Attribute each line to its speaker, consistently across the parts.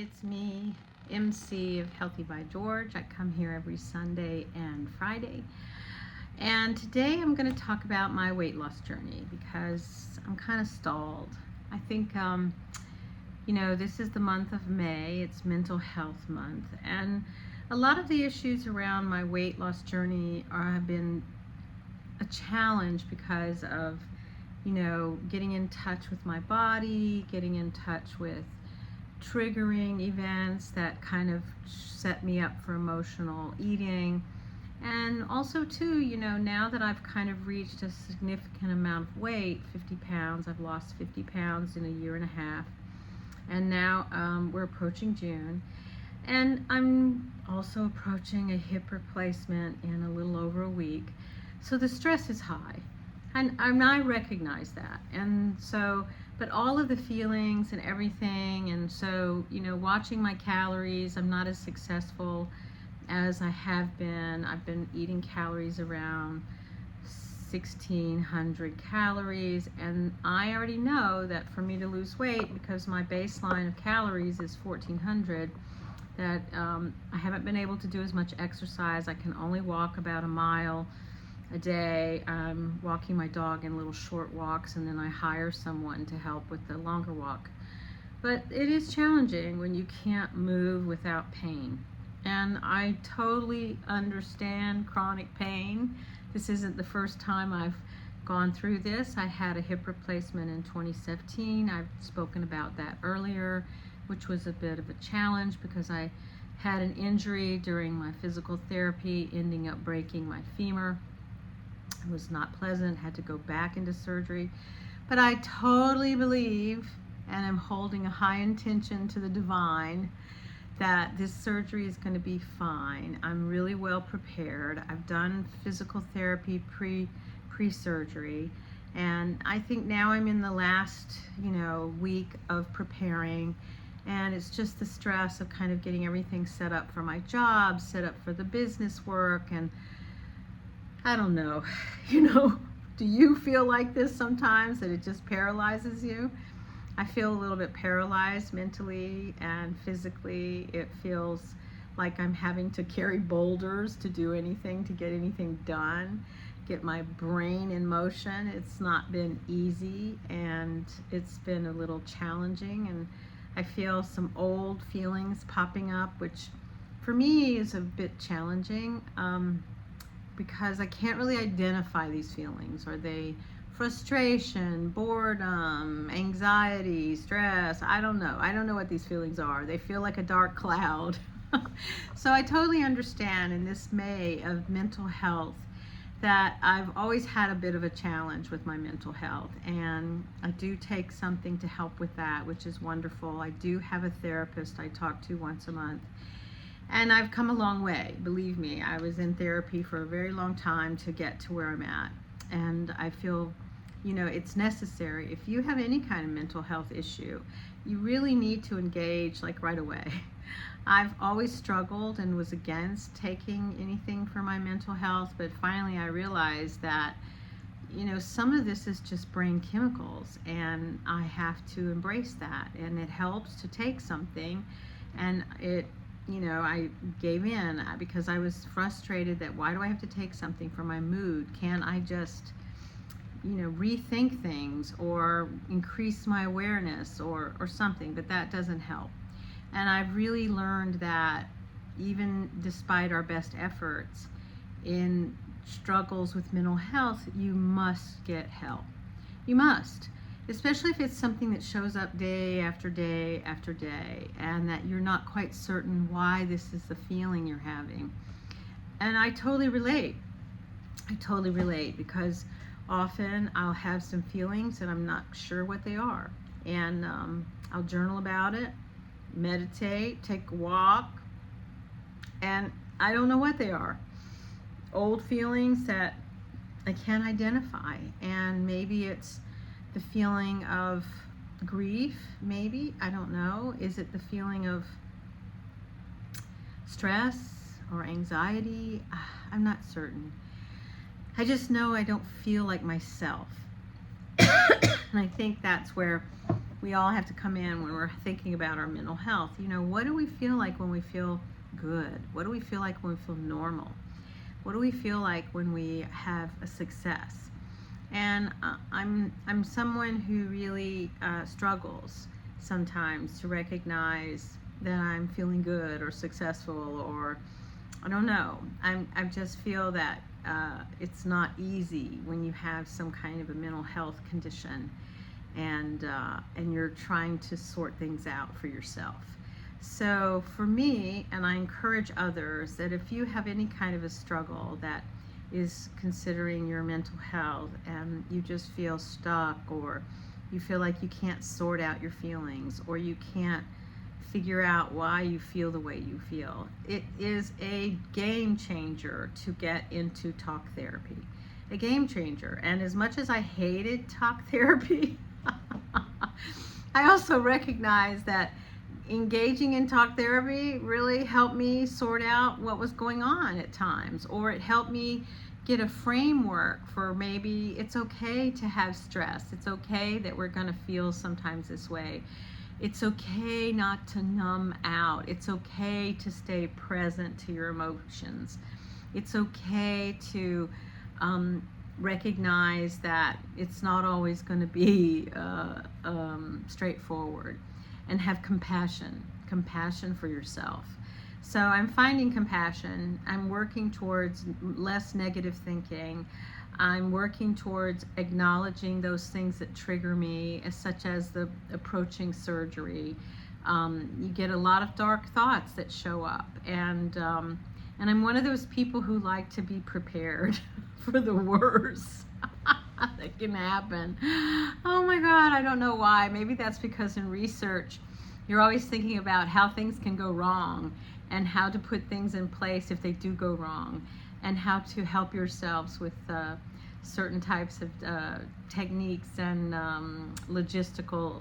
Speaker 1: It's me, MC of Healthy by George. I come here every Sunday and Friday. And today I'm going to talk about my weight loss journey because I'm kind of stalled. I think, this is the month of May. It's Mental Health Month. And a lot of the issues around my weight loss journey have been a challenge because of, getting in touch with my body, getting in touch with triggering events that kind of set me up for emotional eating. And also too, now that I've kind of reached a significant amount of weight, 50 pounds, I've lost 50 pounds in a year and a half. And now we're approaching June. And I'm also approaching a hip replacement in a little over a week. So the stress is high. And I recognize that. And so, but all of the feelings and everything, and so, watching my calories, I'm not as successful as I have been. I've been eating calories around 1,600 calories, and I already know that for me to lose weight, because my baseline of calories is 1,400, that I haven't been able to do as much exercise. I can only walk about a mile a day. I'm walking my dog in little short walks, and then I hire someone to help with the longer walk. But it is challenging when you can't move without pain. And I totally understand chronic pain. This isn't the first time I've gone through this. I had a hip replacement in 2017. I've spoken about that earlier, which was a bit of a challenge because I had an injury during my physical therapy, ending up breaking my femur. It was not pleasant, had to go back into surgery. But I totally believe, and I'm holding a high intention to the divine, that this surgery is going to be fine. I'm really well prepared. I've done physical therapy pre-surgery, and I think now I'm in the last, week of preparing, and it's just the stress of kind of getting everything set up for my job, set up for the business work, and I don't know, do you feel like this sometimes, that it just paralyzes you? I feel a little bit paralyzed mentally and physically. It feels like I'm having to carry boulders to do anything, to get anything done, get my brain in motion. It's not been easy, and it's been a little challenging, and I feel some old feelings popping up, which for me is a bit challenging. Because I can't really identify these feelings. Are they frustration, boredom, anxiety, stress? I don't know. I don't know what these feelings are. They feel like a dark cloud. So I totally understand in this May of mental health that I've always had a bit of a challenge with my mental health, and I do take something to help with that, which is wonderful. I do have a therapist I talk to once a month. And I've come a long way, believe me. I was in therapy for a very long time to get to where I'm at. And I feel, it's necessary. If you have any kind of mental health issue, you really need to engage right away. I've always struggled and was against taking anything for my mental health, but finally I realized that, some of this is just brain chemicals, and I have to embrace that. And it helps to take something, and I gave in because I was frustrated that why do I have to take something for my mood? Can't I just, rethink things or increase my awareness or something? But that doesn't help. And I've really learned that even despite our best efforts in struggles with mental health, you must get help. You must. Especially if it's something that shows up day after day after day, and that you're not quite certain why this is the feeling you're having. And I totally relate. Because often I'll have some feelings and I'm not sure what they are. And I'll journal about it, meditate, take a walk, and I don't know what they are. Old feelings that I can't identify, and maybe it's the feeling of grief, maybe, I don't know. Is it the feeling of stress or anxiety? I'm not certain. I just know I don't feel like myself. And I think that's where we all have to come in when we're thinking about our mental health. You know, what do we feel like when we feel good? What do we feel like when we feel normal? What do we feel like when we have a success? And I'm someone who really struggles sometimes to recognize that I'm feeling good or successful, or I don't know. I just feel that it's not easy when you have some kind of a mental health condition, and you're trying to sort things out for yourself. So for me, and I encourage others, that if you have any kind of a struggle that is considering your mental health, and you just feel stuck, or you feel like you can't sort out your feelings, or you can't figure out why you feel the way you feel, it is a game changer to get into talk therapy. A game changer. And as much as I hated talk therapy, I also recognize that engaging in talk therapy really helped me sort out what was going on at times, or it helped me get a framework for maybe it's okay to have stress. It's okay that we're going to feel sometimes this way. It's okay not to numb out. It's okay to stay present to your emotions. It's okay to recognize that it's not always going to be straightforward, and have compassion for yourself. So I'm finding compassion. I'm working towards less negative thinking. I'm working towards acknowledging those things that trigger me, such as the approaching surgery. You get a lot of dark thoughts that show up, and I'm one of those people who like to be prepared for the worst that can happen. Oh my God, I don't know why. Maybe that's because in research, you're always thinking about how things can go wrong, and how to put things in place if they do go wrong, and how to help yourselves with certain types of techniques and logistical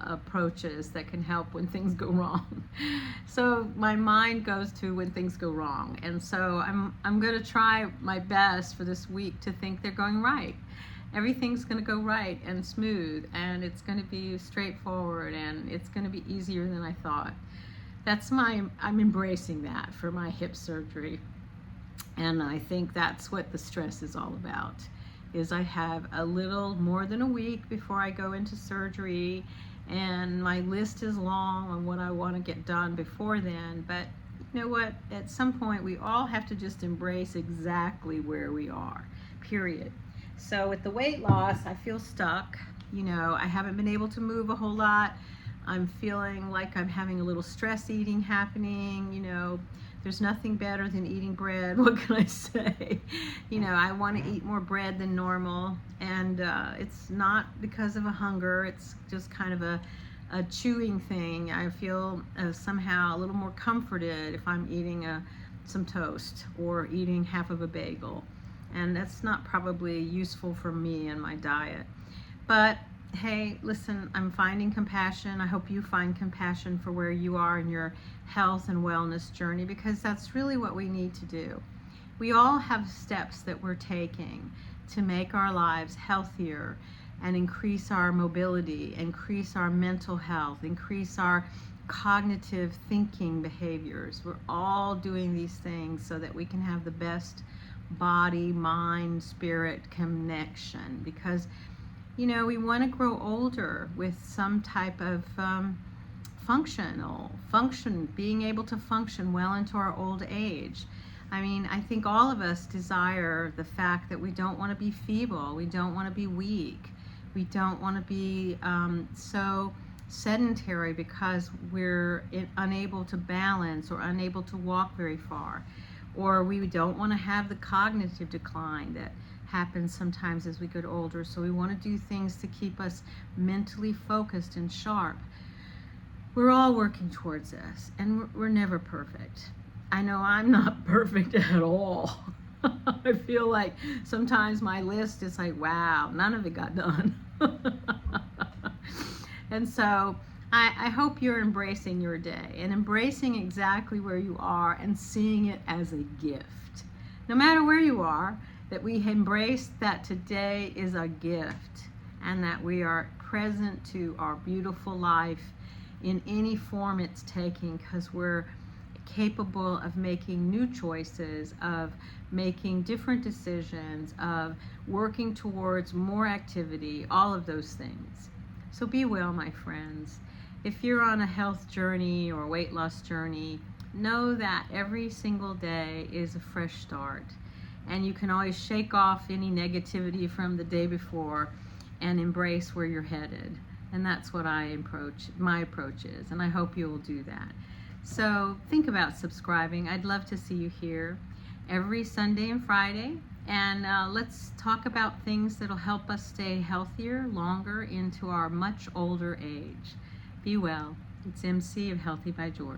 Speaker 1: approaches that can help when things go wrong. So my mind goes to when things go wrong, and so I'm going to try my best for this week to think they're going right. Everything's going to go right and smooth, and it's going to be straightforward, and it's going to be easier than I thought. I'm embracing that for my hip surgery. And I think that's what the stress is all about, is I have a little more than a week before I go into surgery, and my list is long on what I want to get done before then. But you know what? At some point, we all have to just embrace exactly where we are, period. So with the weight loss, I feel stuck. You know, I haven't been able to move a whole lot. I'm feeling like I'm having a little stress eating happening. You know, there's nothing better than eating bread. What can I say? You know, I want to eat more bread than normal, and it's not because of a hunger. It's just kind of a chewing thing. I feel somehow a little more comforted if I'm eating some toast or eating half of a bagel, and that's not probably useful for me and my diet. But hey, listen, I'm finding compassion. I hope you find compassion for where you are in your health and wellness journey, because that's really what we need to do. We all have steps that we're taking to make our lives healthier and increase our mobility, increase our mental health, increase our cognitive thinking behaviors. We're all doing these things so that we can have the best body, mind, spirit connection, because you know, we want to grow older with some type of being able to function well into our old age. I mean, I think all of us desire the fact that we don't want to be feeble, we don't want to be weak, we don't want to be so sedentary because we're unable to balance or unable to walk very far, or we don't want to have the cognitive decline that happens sometimes as we get older. So we want to do things to keep us mentally focused and sharp. We're all working towards this, and we're never perfect. I know I'm not perfect at all. I feel like sometimes my list is like, wow, none of it got done. And so I hope you're embracing your day and embracing exactly where you are and seeing it as a gift. No matter where you are, that we embrace that today is a gift, and that we are present to our beautiful life in any form it's taking, because we're capable of making new choices, of making different decisions, of working towards more activity, all of those things. So be well, my friends. If you're on a health journey or weight loss journey, know that every single day is a fresh start, and you can always shake off any negativity from the day before and embrace where you're headed. And that's what my approach is, and I hope you will do that. So think about subscribing. I'd love to see you here every Sunday and Friday, and let's talk about things that'll help us stay healthier longer into our much older age. Be well. It's MC of Healthy by George.